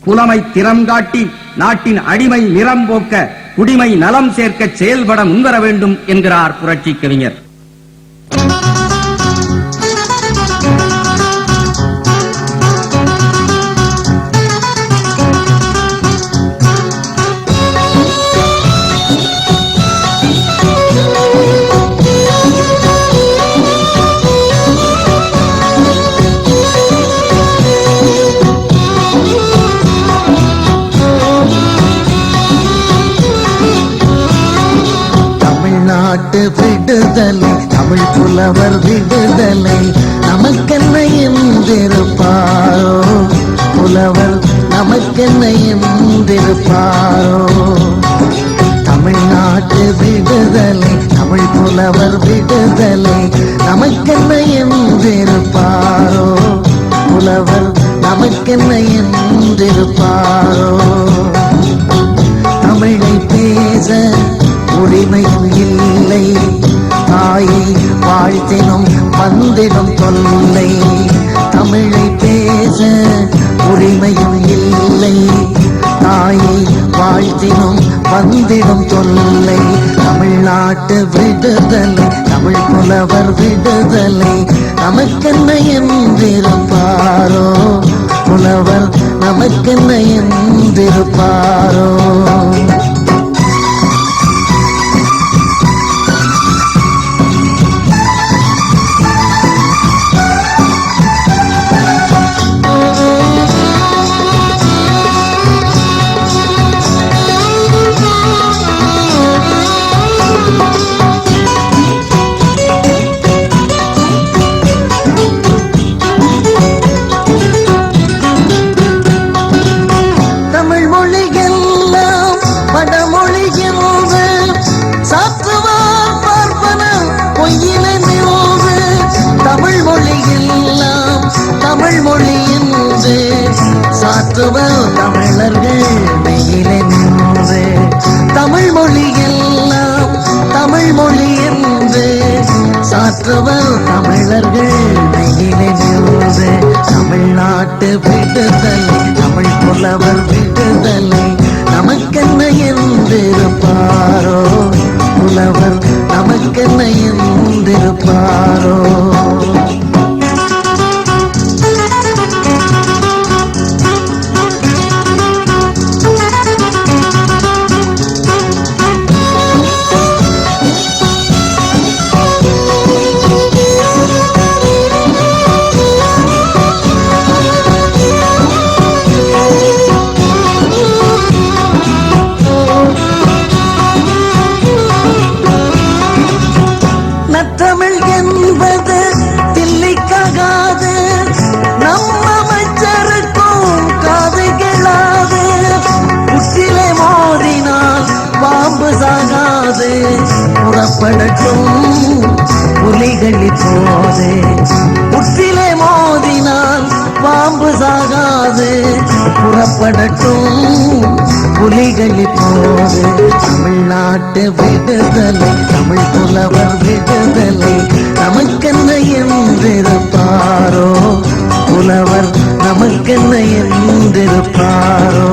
புலமை திறம் காட்டி நாட்டின் அடிமை நிறம் போக்க குடிமை நலம் சேர்க்க செயல்பட முன்வர வேண்டும் என்கிறார் புரட்சி கவிஞர். நாட்டு விடுதலை, தமிழ் புலவர் விடுதலை, நமக்கென்ன என்றிருப்பாரோ புலவர், நமக்கென்ன என்றிருப்பாரோ. தமிழ்நாட்டு விடுதலை, தமிழ் புலவர் விடுதலை, நமக்கென்ன என்றிருப்பாரோ புலவர், நமக்கென்ன என்றிருப்பாரோ. தமிழை பேச உரிமையும் இல்லை, தாயை வாழ்த்தினும் வந்திடும் தொல்லை. தமிழை பேச உரிமையும் இல்லை, தாயை வாழ்த்தினும் வந்திடும் தொல்லை. தமிழ்நாட்டு விடுதலை, தமிழ் புலவர் விடுதலை, நமக்கென்ன என்றிருப்பாரோ புலவர், நமக்கென்ன என்றிருப்பாரோ. தமிழர்கள் மெய்யிலே நின்று, தமிழ் மொழி எல்லாம் தமிழ் மொழி என்று சாற்றுவர் தமிழர்கள் மெய்யிலே நின்று. தமிழ்நாட்டு விடுதலை, தமிழ் புலவர் விடுதலை, நமக்கென்ன என்றிருப்பாரோ புலவர், நமக்கென்ன என்றிருப்பாரோ. புறப்படட்டும் புலிகளி போதே, உற்றிலே மோதினால் பாம்பு சாகாது. புறப்படட்டும் புலிகளி போதே. தமிழ்நாட்டு விடுதலை, தமிழ் புலவர் விடுதலை, நமக்கென்ன என்றிருப்பாரோ புலவர், நமக்கென்ன என்றிருப்பாரோ.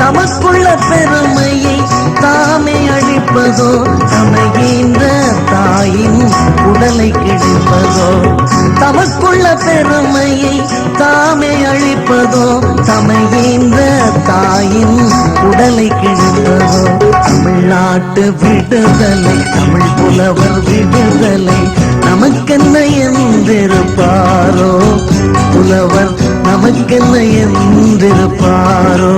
தமக்குள்ள பெருமையை தாமே அழிப்பதோ, தமையீந்த தாயின் உடலை கிழிப்பதோ. தமக்குள்ள பெருமையை தாமே அழிப்பதோ, தமையீந்த தாயின் உடலை கிழிப்பதோ. தமிழ்நாட்டு விடுதலை, தமிழ் புலவர் விடுதலை, நமக்கென்ன என்றிருப்பாரோ புலவர், நமக்கென்ன என்றிருப்பாரோ.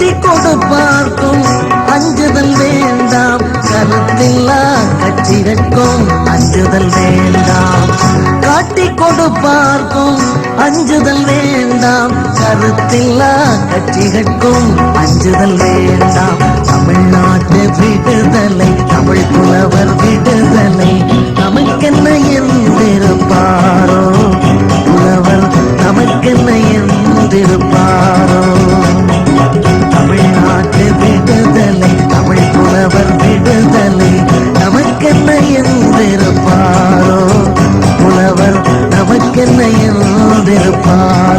காட்டி கொடுப்பார்க்கும் அஞ்சுதல் வேண்டாம், கருத்தில்லா கட்சிகட்கும் அஞ்சுதல் வேண்டாம். காட்டி கொடுப்பார்க்கும் அஞ்சுதல் வேண்டாம், கருத்தில்லா கட்சிகட்கும் அஞ்சுதல் வேண்டாம். தமிழ்நாட்டு விடுதலை, தமிழ் புலவர் விடுதலை, நமக்கென்ன என்றிருப்பாரோ புலவர், நமக்கென்ன என்றிருப்பாரோ. தமிழ்நாட்டு விடுதலை, தமிழ் புலவர் விடுதலை, நமக்கென்ன என்றிருப்பாரோ புலவர், நமக்கென்ன என்றிருப்பாரோ.